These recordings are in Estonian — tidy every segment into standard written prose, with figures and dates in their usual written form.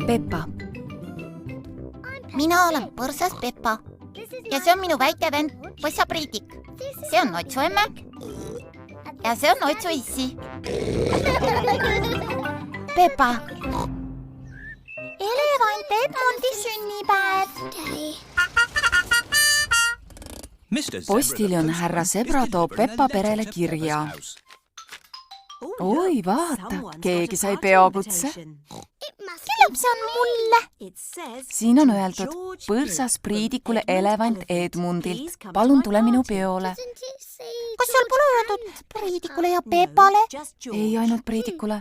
Peppa. Mina olen põrsas Peppa ja see on minu väike vend Põssa Priidik. See on Otsu emme ja see on Otsu issi. Peppa. Elevant Edmundi sünnipäev. Postiljon härra Zebra toob Peppa perele kirja. Oi, vaata, keegi sai peokutse. Küllap see on mulle. Siin on öeldud põrsas Priidikule Elevant Edmundilt. Palun tule minu peole. Kas seal pole öeldud Priidikule ja Peppale? Ei, ainult Priidikule.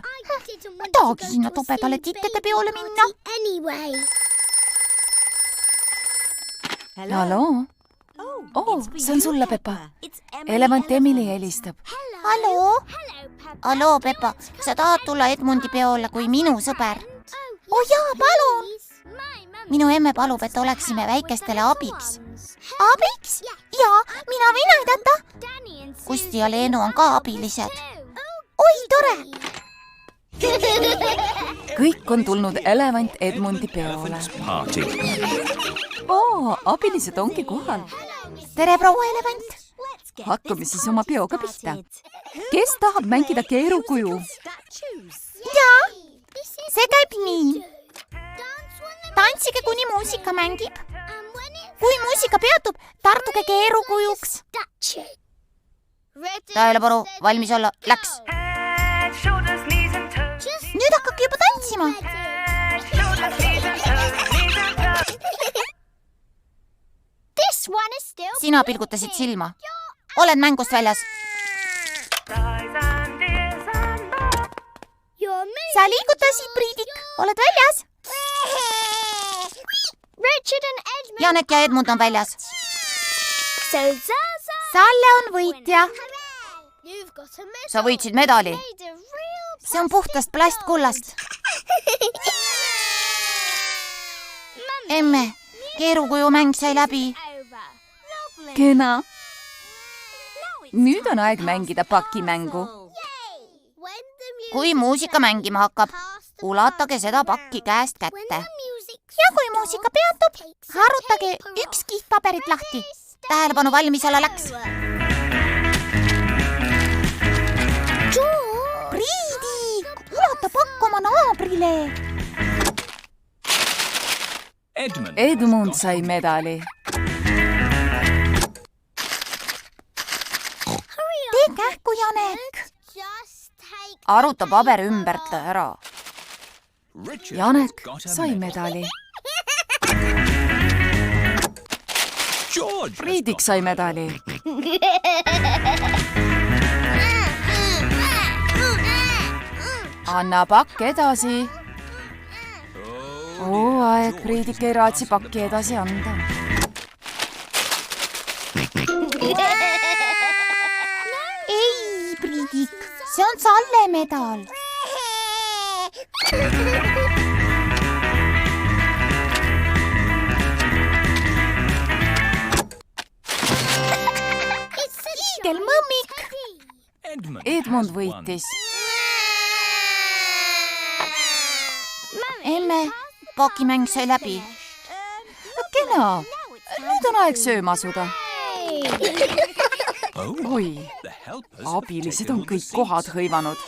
Ma tahagi sinna tobedale titede peole minna. Hallo? See on sulle, Peppa. Elevant Emily helistab. Hallo, Peppa. Sa tahad tulla Edmundi peole kui minu sõber? Oh jaa, palun! Minu emme palub, et oleksime väikestele abiks. Abiks? Jaa, mina võin aidata. Kusti ja Leenu on ka abilised. Oi, tore! Kõik on tulnud Elevant Edmundi peole. Abilised ongi kohal. Tere, proua Elevant! Hakkame siis oma peoga pihta. Kes tahab mängida keerukuju? Jaa, see käib nii. Tantsige, kuni muusika mängib. Kui muusika peatub, tartuge keerukujuks. Tähelepanu, valmis olla, läks. Nüüd hakkake juba tantsima. Sina pilgutasid silma. Oled mängust väljas. Sa liigutasid, Priidik. Oled väljas? Janek ja Edmund on väljas. Salle on võitja. Sa võitsid medali. See on puhtast plastkullast. Emme, keerukuju mäng sai läbi. Kena. Nüüd on aeg mängida pakimängu. Kui muusika mängima hakkab, ulatage seda pakki käest kätte. Ja kui muusika peatub, harutage üks kiht paberit lahti. Tähelepanu, valmis olla, läks. Priidik, ulata pakk oma naabrile. Edmund sai medali. Tee kähku, Janek. Aruta paber ümbert ära. Janek sai medali. Priidik sai medali. Anna pakk edasi. Aeg, Priidik ei raatsi pakki edasi anda. Ei, Priidik, see on Salle medal. Hiigelmõmmik. Edmund võitis. Emme, pakimäng sai läbi. Kena, nüüd on aeg sööma asuda. Oi, abilised on kõik kohad hõivanud.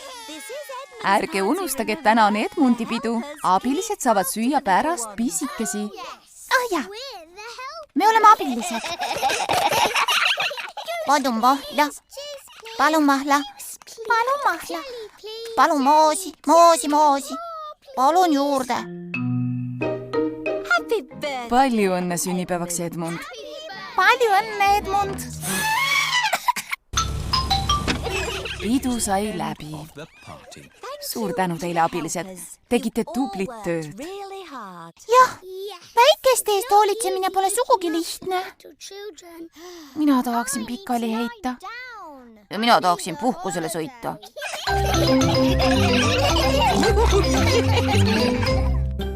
Ärge unustage, et täna on Edmundi pidu. Abilised saavad süüa pärast pisikesi. Jah, me oleme abilised. Palun mahla, palun mahla, palun mahla, palun moosi, moosi, palun juurde. Palju õnne sünnipäevaks, Edmund. Palju õnne, Edmund. Pidu sai läbi. Suur tänu teile, abilised. Tegite tublit tööd. Jah, väikeste eest hoolitsemine pole sugugi lihtne. Mina tahaksin pikali heita. Ja mina tahaksin puhkusele sõita.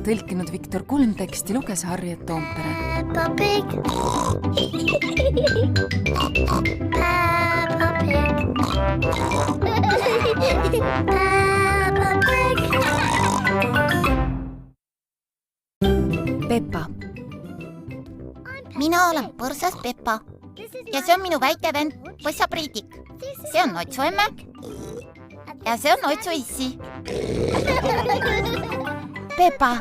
Tõlkinud Viktor Kulm, teksti luges Harriet Toompere. Peppa Pig. Peppa. Mina olen põrsas Peppa ja see on minu väike vend Põssa Priidik. See on Otsu emme ja see on Otsu issi. Peppa.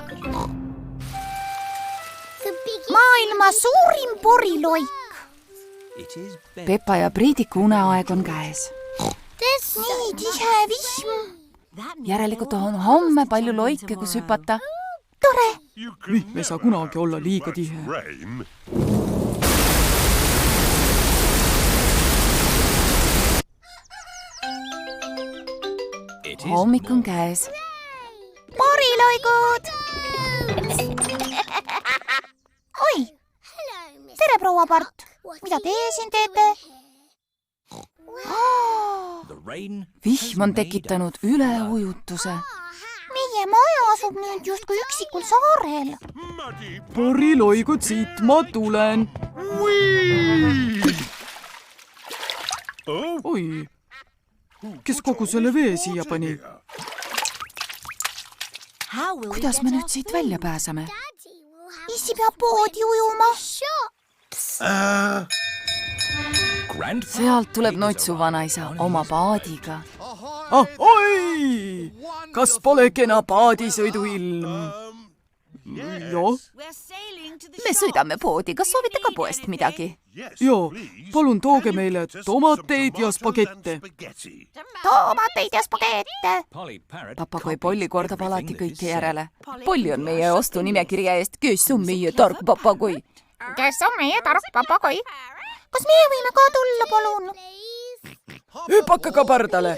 Maailma suurim poriloik. Peppa ja Priidiku uneaeg on käes. Nii tihe vihm. Järelikult on homme palju loike, kus hüpata. Tore. Vihm ei saa kunagi olla liiga tihe. Hommik on käes. Poriloigud. Oi, tere proua Part. Mida teie siin teete? Vihm on tekitanud üleujutuse. Meie maja asub nüüd justkui üksikul saarel. Poriloigud siit, ma tulen. Oi, kes kogu selle vee siia pani? Kuidas me nüüd siit välja pääseme? Issi peab poodi ujuma. Sealt tuleb Notsu vanaisa oma paadiga. Oi! Kas pole kena paadisõidu ilm? Jah. Me sõidame poodi, kas soovite ka poest midagi? Joo, palun tooge meile tomateid ja spagette. Tomateid ja spagette. Papagoi Polly kordab alati kõike järele. Polly on meie ostunimekirja eest, kes on meie tark papagoi. Kes on meie tark papagoi? Kas meie võime ka tulla, palun? Hüpake ka pardale.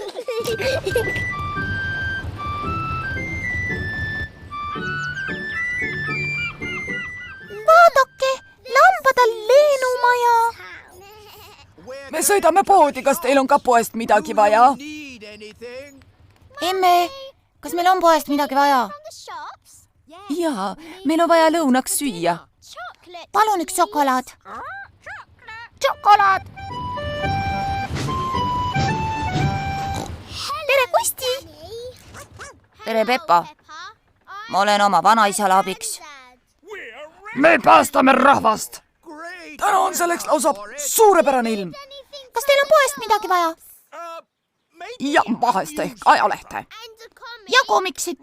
Vaadake, lambadel leenumaja. Me sõidame poodi, kas teil on ka poest midagi vaja? Emme, kas meil on poest midagi vaja? Jaa, meil on vaja lõunaks süüa. Palun üks šokolaad. Šokolaad. Tere, Kusti. Tere, Peppa. Ma olen oma vanaisale abiks. Me päästame rahvast. Täna on selleks lausa suurepärane ilm. Kas teil on poest midagi vaja? Ja vahest ehk ajalehte. Ja koomiksid.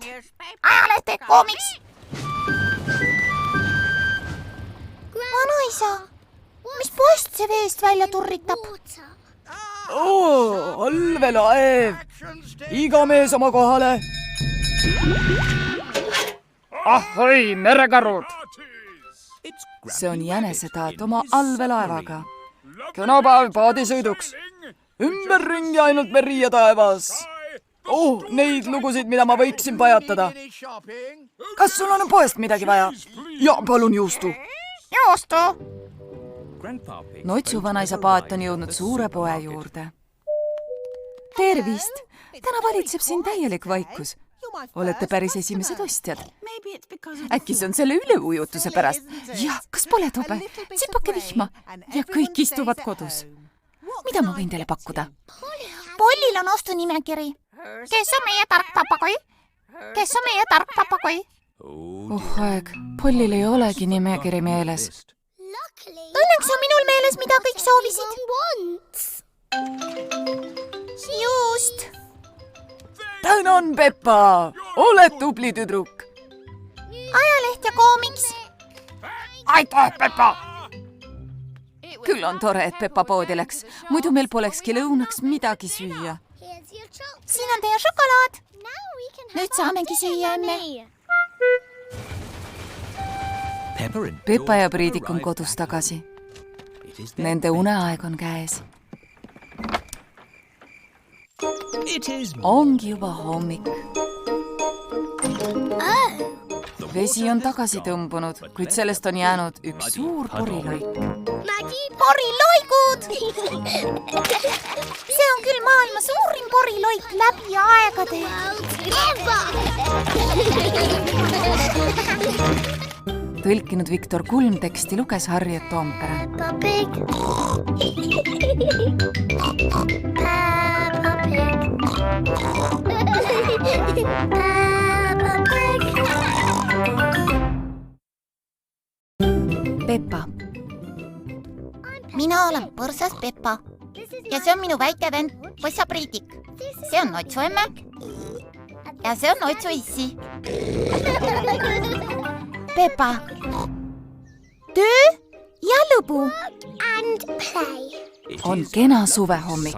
Ajalehte, koomiks. Vanaisa, mis poest see veest välja turritab? Allveelaev. Iga mees oma kohale. Ahoi, merekarud. See on jänesetaat oma allveelaevaga. Kenapäev paadisõiduks. Ümberringi ainult meri ja taevas. Neid lugusid, mida ma võiksin pajatada. Kas sul on poest midagi vaja? Ja palun juustu. Juustu. Notsu vanaisa paat on jõudnud suure poe juurde. Tervist! Täna valitseb siin täielik vaikus. Olete päris esimesed ostjad. Äkki see on selle üleujutuse pärast? Jah, kas pole tobe? Tsipake vihma ja kõik istuvad kodus. Mida ma võin teile pakkuda? Pollil on ostunimekiri. Kes on meie tark papagoi? Kes on meie tark papagoi? Aeg, Pollil ei olegi nimekiri meeles. Õnneks on minul meeles, mida kõik soovisid. Just. Tänan, Peppa! Oled tubli tüdruk! Ajaleht ja koomiks. Aitäh, Peppa! Küll on tore, et Peppa poodi läks. Muidu meil polekski lõunaks midagi süüa. Siin on teie šokolaad. Nüüd saamegi süüa, emme. Peppa ja Priidik on kodus tagasi. Nende uneaeg on käes. Ongi juba hommik. Vesi on tagasi tõmbunud, kuid sellest on jäänud üks suur poriloik. Poriloigud! See on küll maailma suurim poriloik läbi aegade. Tõlkinud Viktor Kulm, teksti luges Harriet Toompere. Peppa. Mina olen põrsas Peppa ja see on minu väike vend Põssa Priidik. See on Notsu emme ja see on Notsu issi. Peppa. Töö ja lõbu. On kena suvehommik.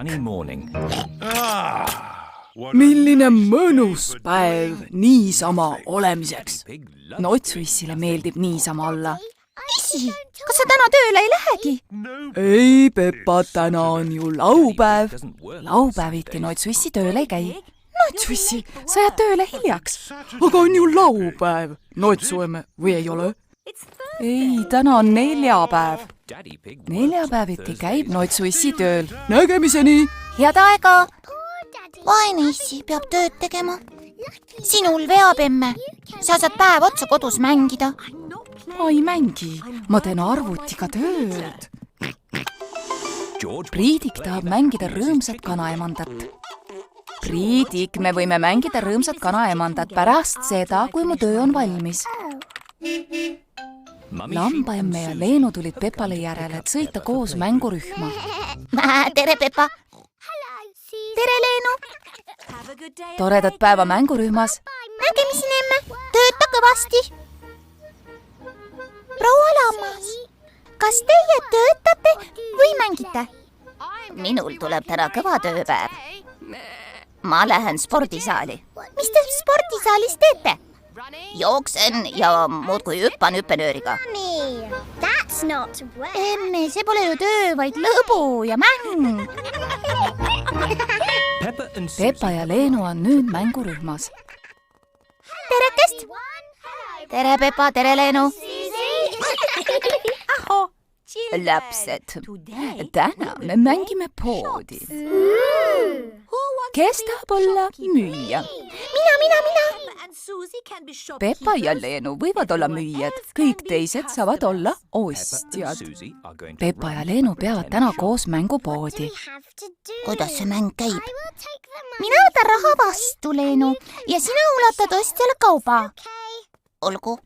Milline mõnus päev niisama olemiseks. Notsu issile meeldib niisama olla. Issi, kas sa täna tööle ei lähegi? Ei, Peppa, täna on ju laupäev. Laupäeviti Notsu issi tööle ei käi. Notsu issi, sa jääd tööle hiljaks. Aga on ju laupäev. Notsu emme, või ei ole? Ei, täna on neljapäev. Neljapäeviti käib Notsu issi tööl. Nägemiseni! Head aega! Vaene issi peab tööd tegema. Sinul veab emme. Sa saad päev otsa kodus mängida. Ma ei mängi. Ma teen arvutiga tööd. Priidik tahab mängida rõõmsat kanaemandat. Priidik, me võime mängida rõõmsat kanaemandat pärast seda, kui mu töö on valmis. Lambaemme ja Leenu tulid Peppale järele, et sõita koos mängurühma. Tere, Peppa! Tere, Leenu! Toredat päeva mängurühmas. Nägemiseni, emme! Tööta kõvasti! Proua Lammas, kas teie töötate või mängite? Minul tuleb täna kõva tööpäev. Ma lähen spordisaali. Mis te spordisaalis teete? Jooksen ja muudkui hüppan hüppenööriga. Emme, see pole ju töö, vaid lõbu ja mäng. Peppa ja Leenu on nüüd mängurühmas. Terekest! Tere, Peppa, tere, Leenu! Lapsed, täna me mängime poodi. Kes tahab olla müüja? Mina! Peppa ja Leenu võivad olla müüjad, kõik teised saavad olla ostjad. Peppa ja Leenu peavad täna koos mängupoodi. Kuidas see mäng käib? Mina võtan raha vastu, Leenu, ja sina ulatad ostjale kauba. Olgu.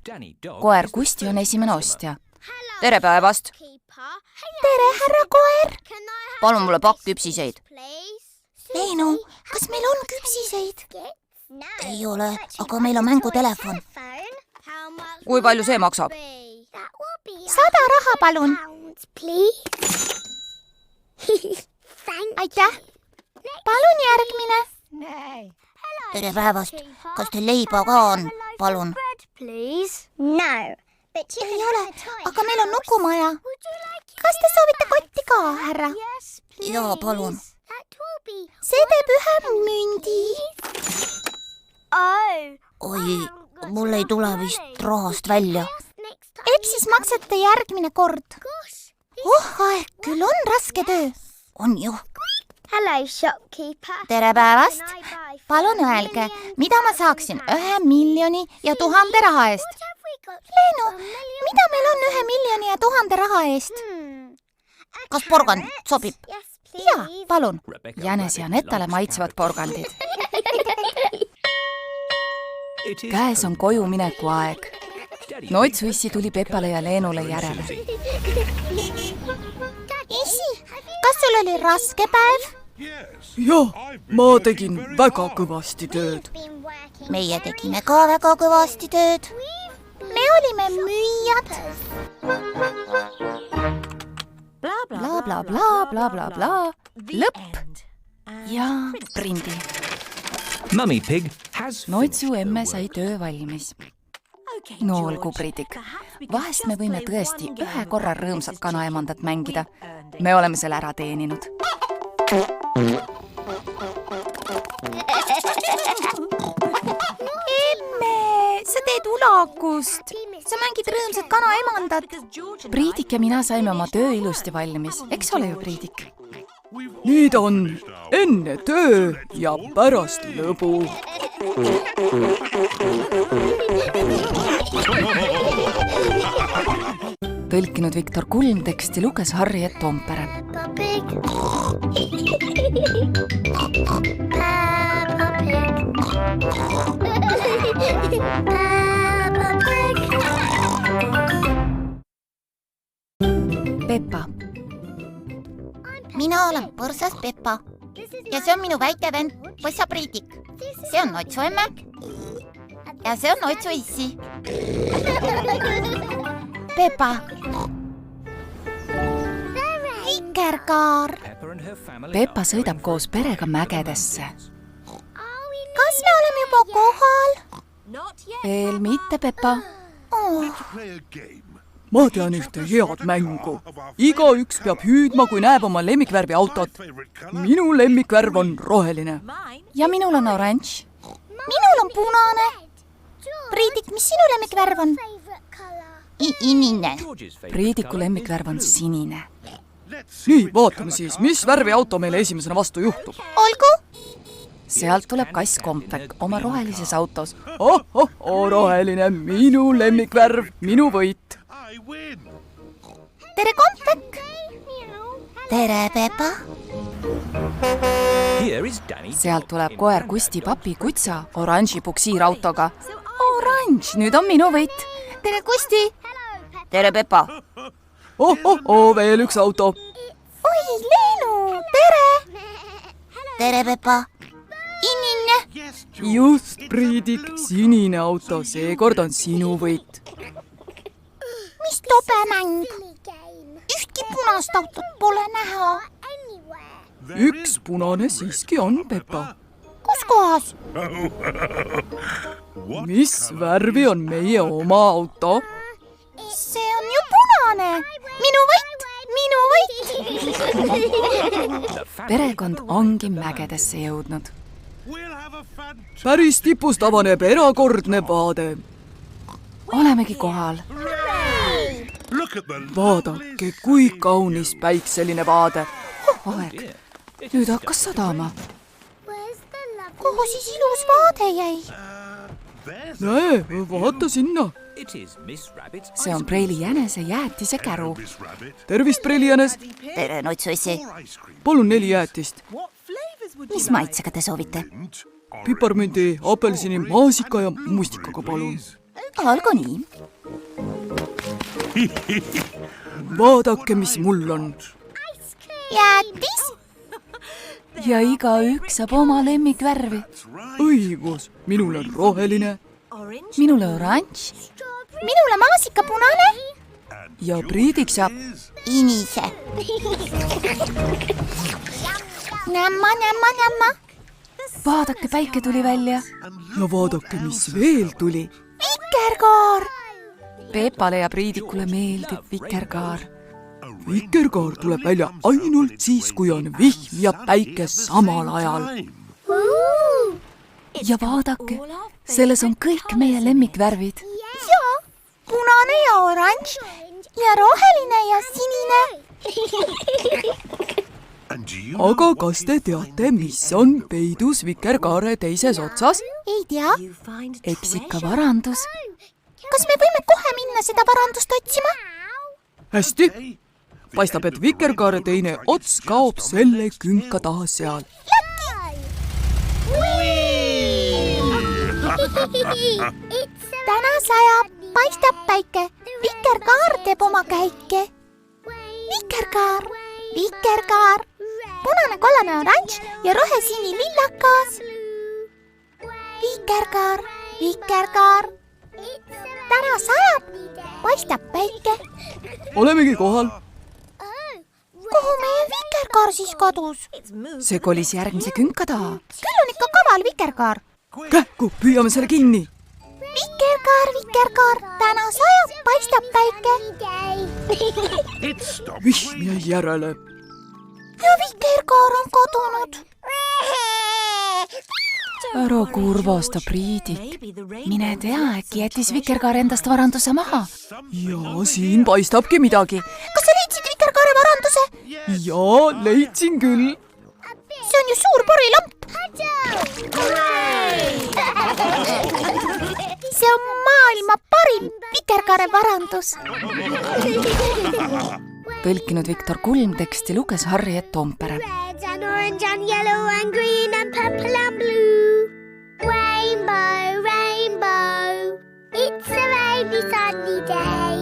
Koer Kusti on esimene ostja. Tere päevast! Tere, härra koer! Palun mulle pakk küpsiseid. Leenu, kas meil on küpsiseid? Ei ole, aga meil on mängutelefon. Kui palju see maksab? 100 raha, palun. Aitäh. Palun järgmine. Tere päevast. Kas teil leiba ka on? Palun. Ei ole, aga meil on nukumaja. Kas te soovite kotti ka, härra? Jaa, palun. See teeb 1 mündi. Oi, mul ei tule vist rahast välja. Eks siis maksate järgmine kord. Aeg küll on raske töö. On ju. Tere päevast. Palun öelge, mida ma saaksin 1 miljoni ja 1000 raha eest? Leenu, mida meil on 1 miljoni ja 1000 raha eest? Kas porgand sobib? Jaa, palun. Jänes ja Netale maitsevad porgandid. Käes on koju mineku aeg. Notsu issi tuli Peppale ja Leenule järele. Issi, kas sul oli raske päev? Jah, ma tegin väga kõvasti tööd. Meie tegime ka väga kõvasti tööd. Me olime müüjad. Bla, bla, bla, bla, bla, bla. Lõpp. Ja prindi. Notsu emme sai töö valmis. No olgu, Priidik. Vahest me võime tõesti 1 korra rõõmsat kanaemandat mängida. Me oleme selle ära teeninud. Emme, sa teed ulakust. Sa mängid rõõmsat kanaemandat. Priidik ja mina saime oma töö ilusti valmis. Eks ole ju, Priidik? Nüüd on enne töö ja pärast lõbu. Tõlkinud Viktor Kulm, teksti luges Harriet Toompere. mina olen põrsas Peppa ja see on minu väike vend Põssa Priidik. See on Otsu emme ja see on Otsu issi. Peppa. Vikerkaar. Peppa sõidab koos perega mägedesse. Kas me oleme juba kohal? Veel mitte, Peppa. Ma tean ühte head mängu. Igaüks peab hüüdma, kui näeb oma lemmikvärvi autot. Minu lemmikvärv on roheline. Ja minul on oranž. Minul on punane. Priidik, mis sinu lemmikvärv on? Inine. Priidiku lemmikvärv on sinine. Nii, vaatame siis, mis värvi auto meile esimesena vastu juhtub. Olgu. Sealt tuleb kass Kompek oma rohelises autos. Roheline, minu lemmikvärv, minu võit. Tere, Kompek. Tere, Peppa. Sealt tuleb koer Kusti papi Kutsa oranži puksiirautoga. Oranž, nüüd on minu võit. Tere, Kusti. Tere, Peppa. Veel üks auto. Oi, Leenu, tere. Tere, Peppa. Inine. Just, Priidik, sinine auto, seekord on sinu võit. Mis tobe mäng? Ühtki punast autot pole näha. Üks punane siiski on, Peppa. Kus kohas? Mis värvi on meie oma auto? See on ju punane. Minu võit, minu võit. Perekond ongi mägedesse jõudnud. Päris tipust avaneb erakordne vaade. Olemegi kohal. Vaadake, kui kaunis päikseline vaade. Aeg. Nüüd hakkas sadama. Kuhu siis ilus vaade jäi? Näe, vaata sinna. See on Preili jänese jäätise käru. Tervist, Preili jänes. Tere, Nutsuissi. Palun 4 jäätist. Mis maitsega te soovite? Piparmündi, apelsini, maasika ja mustikaga, palun. Olgu nii. Vaadake, mis mul on. Jäätis? Ja igaüks saab oma lemmikvärvi. Õigus, minul on roheline. Minule oranž. Minule maasika punane. Ja Priidik saab Inise. Nämma, nämma, nämma. Vaadake, päike tuli välja. Ja vaadake, mis veel tuli. Vikerkaar. Peppale ja Priidikule meeldib vikerkaar. Vikerkaar tuleb välja ainult siis, kui on vihm ja päike samal ajal. Ja vaadake, selles on kõik meie lemmikvärvid. Ja, punane ja oranž ja roheline ja sinine. Aga kas te teate, mis on peidus vikerkaare teises otsas? Ei tea. Eks ikka varandus. Kas me võime kohe minna seda varandust otsima? Hästi. Paistab, et vikerkaare teine ots kaob selle künka taha seal. Täna sajab, paistab päike. Vikerkaar teeb oma käike. Vikerkaar, vikerkaar. Punane, kollane, oranž ja rohesini lillakas. Vikerkaar, vikerkaar. Täna sajab, paistab päike. Olemegi kohal. Kuhu meie vikerkaar siis kadus? See kolis järgmise künka taha. Küll on ikka kaval vikerkaar. Kähku, püüame selle kinni. Vikerkaar, vikerkaar. Täna sajab, paistab päike. Vihm jäi järele. Ja vikerkaar on kadunud. Ära kurvasta, Priidik. Mine tea, äkki jättis vikerkaar endast varanduse maha. Ja siin paistabki midagi. Kas sa leidsid vikerkaare varanduse? Ja, leidsin küll. See on ju suur porilamp. See on maailma parim vikerkaare varandus. Tõlkinud Viktor Kulm, teksti luges Harriet Toompere. Red and orange and yellow and green and purple and blue. Rainbow, rainbow, it's a rainy sunny day.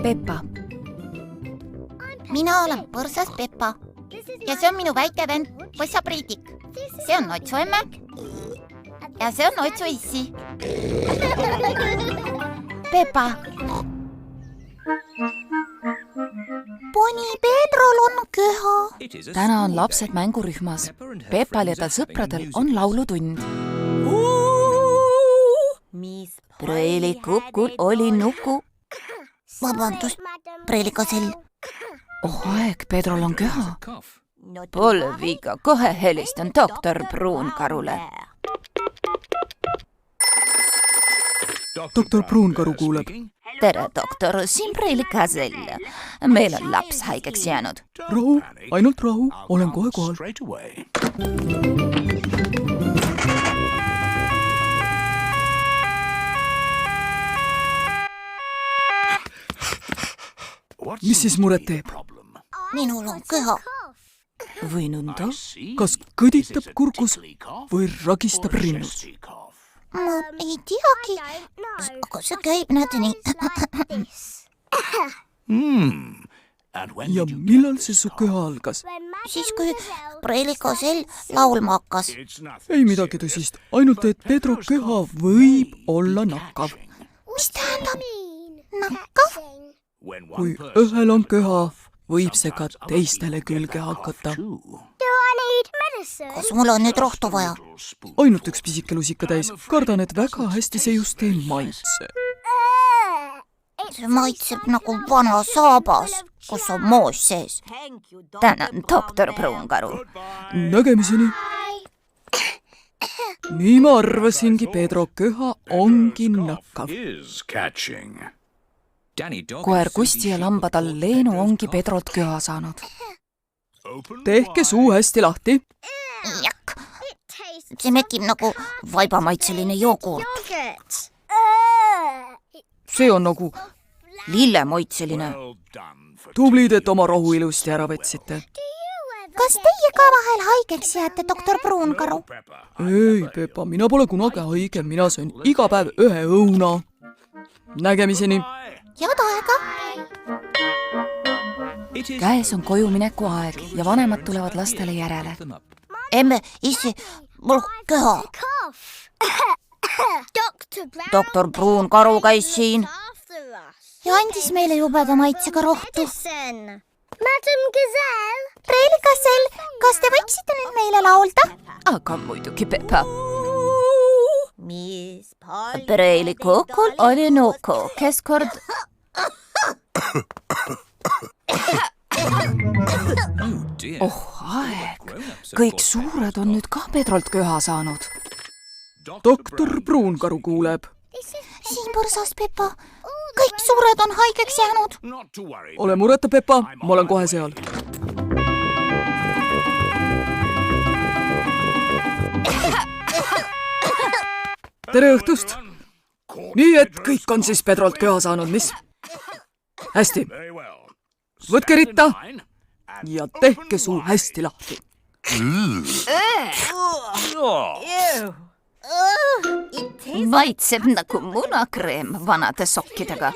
Peppa. mina olen põrsas Peppa ja see on minu väike vend Põssa Priidik. See on Otsu emme ja see on Otsu issi. Peppa. Poni Pedrol on köha. täna on lapsed mängurühmas. Peppal ja tal sõpradel on laulutund. Preelikukul oli nuku. Vabandust, Preelikasell. Oh aeg, Pedrol on köha. Pole viga, kohe helistan doktor Pruunkarule. doktor Pruunkaru kuuleb. Tere, doktor, siin Preelikasell. Meil on laps haigeks jäänud. Rahu, ainult rahu, olen kohe kohal. Mis siis muret teeb? Minul on köha. Või nõnda? Kas kõditab kurgus või ragistab rinnus? Ma ei teagi, aga see käib näete nii. Ja millal see su köha algas? Siis kui Preelikasell laulma hakkas. Ei midagi tõsist, ainult et Pedro köha võib olla nakkav. Mis tähendab? Nakkav? Kui ühel on köha, võib see ka teistele külge hakata. Kas mul on nüüd rohtu vaja? Ainult üks pisike lusika täis. Kardan, et väga hästi see just ei maitse. See maitseb nagu vana saabas, kus on moos sees. Tänan, doktor Pruunkaru. Nägemiseni. Nii ma arvasingi, Pedro köha ongi nakkav. Koer Kusti ja lambatal Leenu ongi Pedrolt köha saanud. Tehke suu hästi lahti. Jak. See mekib nagu vaibamaitseline jogurt. See on nagu Lillemoitseline. tublid, et oma rohu ilusti ära võtsite. Kas teie ka vahel haigeks jääte, doktor Pruunkaru? Ei, Peppa, mina pole kunagi haige, mina söön iga päev ühe õuna. Nägemiseni. Head aega. Käes on koju mineku aeg ja vanemad tulevad lastele järele. Emme, issi, mul köha. Doktor Pruunkaru käis siin ja andis meile jubeda maitsega rohtu. Madam Gazelle. Preelikasell, kas te võiksite nüüd meile laulda? Aga muidugi, Peppa. Preelikukul oli nuku, kes kord... Oh aeg, kõik suured on nüüd ka Pedrolt köha saanud. doktor Pruunkaru kuuleb. Siin põrsas, Peppa. Kõik suured on haigeks jäänud. Ole mureta, Peppa, ma olen kohe seal. Tere õhtust! Nii et kõik on siis Pedrolt köha saanud, mis? Hästi. Võtke ritta ja tehke suu hästi lahti. Maitseb nagu munakreem vanade sokkidega.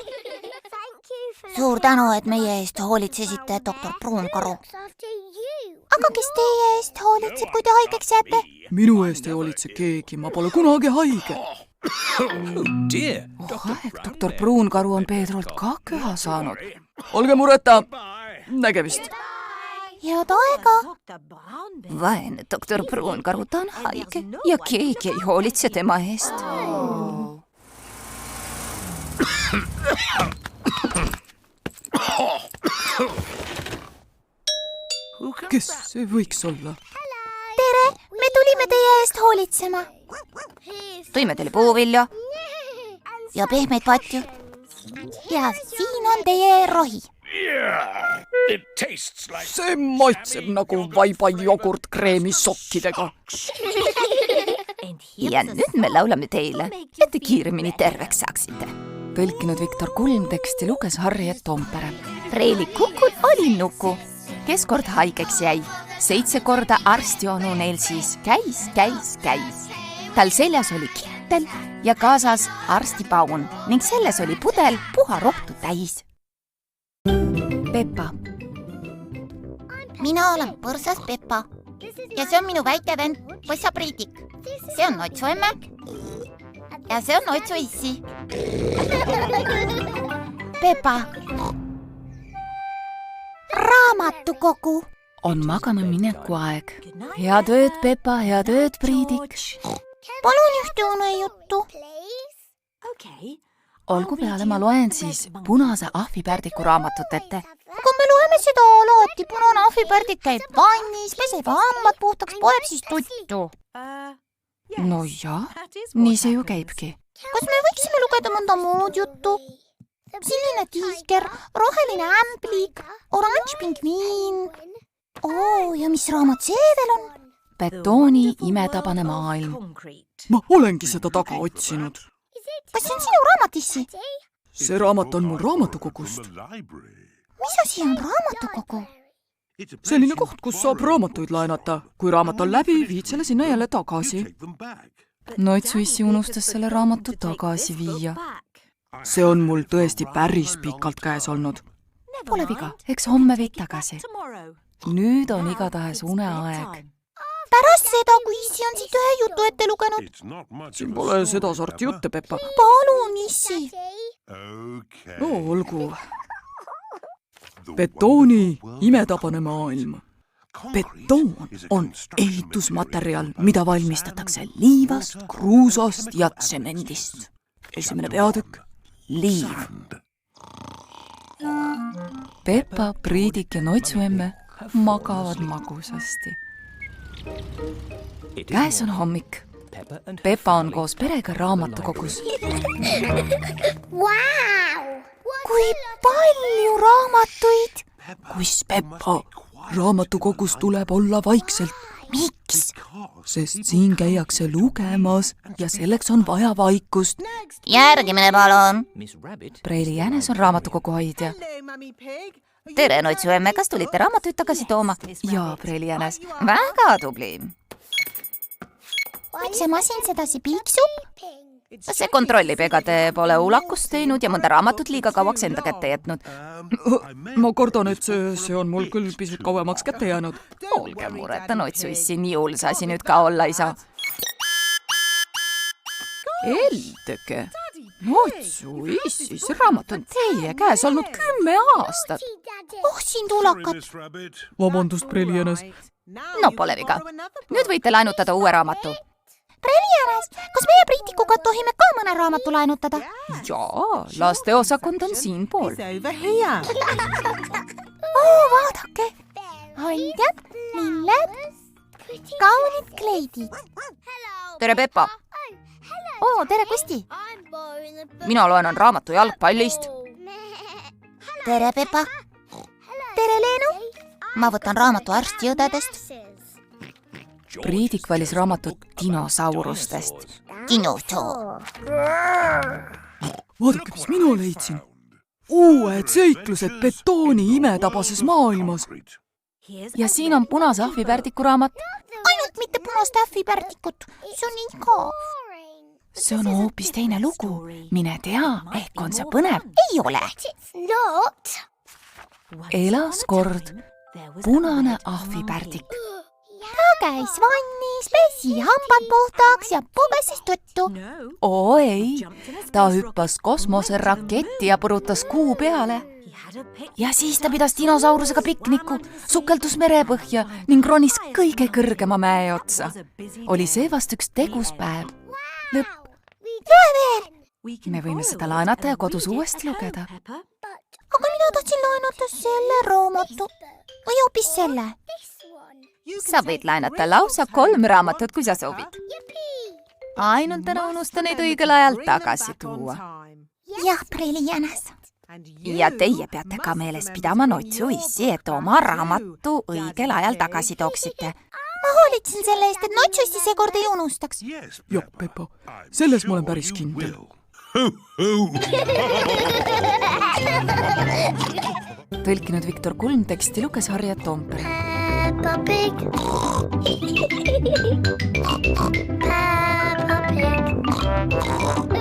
Suur tänu, et meie eest hoolitsesite, doktor Pruunkaru. Aga kes teie eest hoolitseb, kui te haigeks jääte? Minu eest ei hoolitse keegi, ma pole kunagi haige. Oh aeg, doktor Pruunkaru on Pedrolt ka köha saanud. Olge mureta, nägemist. Head aega. Vaene doktor Pruunkaru, ta on haige ja keegi ei hoolitse tema eest. Kes see võiks olla? Tere, me tulime teie eest hoolitsema. Tõime teile puuvilja. Ja pehmeid patju. Ja siin on teie rohi. See maitseb nagu vaiba jogurt kreemi sokkidega. Ja nüüd me laulame teile, et te kiiremini terveks saaksite. Tõlkinud Viktor Kulm, teksti luges Harriet Toompere. Preelikukul oli nuku, kes kord haigeks jäi. 7 korda arstionu neil siis käis. Tal seljas oli kittel ja kaasas arstipaun ning selles oli pudel puha rohtu täis. Peppa. mina olen põrsas Peppa ja see on minu väike vend Põssa Priidik. See on Notsu emme ja see on Notsu issi. Peppa. Raamatukogu. On magama mineku aeg. Head ööd, Peppa, head ööd, Priidik. Palun ühte unejuttu. Olgu peale, ma loen siis Punase ahvipärdiku raamatut ette. Aga me loeme seda alati. Punane ahvipärdik käib vannis, peseb hambad puhtaks, poeb siis tuttu. No jah, nii see ju käibki. Kas me võiksime lugeda mõnda muud juttu? Sinine tiiger, roheline ämblik, oranž pingviin. Ja mis raamat see veel on? Betooni imetabane maailm. Ma olengi seda taga otsinud. Kas see on sinu raamat, issi? See raamat on mul raamatukogust. Mis asi on raamatukogu? Selline koht, kus saab raamatuid laenata. Kui raamat on läbi, viid selle sinna jälle tagasi. Notsu issi unustas selle raamatu tagasi viia. See on mul tõesti päris pikalt käes olnud. Pole viga, eks homme viid tagasi. Nüüd on igatahes uneaeg. Pärast seda, kui issi on siit ühe jutu ette lugenud. Siin pole seda sorti jutte, Peppa. Palun, issi. No, olgu. Betooni imetabane maailm. Betoon on ehitusmaterjal, mida valmistatakse liivast, kruusast ja tsemendist. Esimene peatükk. Liiv. Peppa, Priidik ja Notsu emme magavad magusasti. Käes on hommik. Peppa on koos perega raamatukogus. Kui palju raamatuid! Kus, Peppa? Raamatukogus tuleb olla vaikselt. Miks? Sest siin käiakse lugemas ja selleks on vaja vaikust. Järgimine palun. Preili Jänes on raamatukogu hoidja. Tere, Notsu emme, kas tulite raamatuid tagasi tooma? Ja Preili Jänes. Väga tubli. Miks see masin sedasi piiksub? See kontrollib, ega te pole ulakust teinud ja mõnda raamatut liiga kauaks enda kätte jätnud. Ma kordan, et see on mul küll pisut kauemaks kätte jäänud. Olge mureta, Notsu issi, nii hull see asi nüüd ka olla ei saa. Eldeke, Notsu issi, see raamat on teie käes olnud 10 aastat. Siin tulakad. Vabandust, Preili Jänes. No pole viga. Nüüd võite laenutada uue raamatu. Preili Jänes, kas meie Priitikuga tohime ka mõne raamatu laenutada? Jaa, lasteosakond on siinpool. Vaadake. Haljad, lilled, kaunid kleidid. Tere, Peppa. Tere, Kusti. Mina loen raamatu jalgpallist. Tere, Peppa. Tere, Leenu. Ma võtan raamatu arstjõdedest. Priidik valis raamatut dinosaurustest. Dinosaur. Vaadake, mis mina leidsin. Uued seiklused betooni imetabases maailmas. Ja siin on Punase ahvipärdiku raamat. Ainult mitte punast ahvipärdikut. See on nii ka. See on hoopis teine lugu. Mine tea, ehk on see põnev. Ei ole. Elas kord Punane ahvipärdik. Ta käis vannis, pesi hambad puhtaks ja pugesis tuttu. Oo ei, ta hüppas kosmoseraketti ja põrutas kuu peale. Ja siis ta pidas dinosaurusega pikniku, sukeldus merepõhja ning ronis kõige kõrgema mäe otsa. Oli seevast üks tegus päev. Lõpp. Loe veel. Me võime seda laenata ja kodus uuesti lugeda. Aga mina tahtsin laenata selle raamatu. Või hoopis selle. Sa võid laenata lausa 3 raamatut, kui sa soovid. Ainult ära unusta neid õigel ajal tagasi tuua. Jah, Preili Jänes. Ja teie peate ka meeles pidama Notsu issi, et oma raamatu õigel ajal tagasi tooksite. Ma hoolitsen selle eest, et Notsu issi seekord ei unustaks. Jah, Peppa, selles ma olen päris kindel. Tõlkinud Viktor Kulm, teksti luges Harja Toompere. Peppa Pig. Peppa Pig.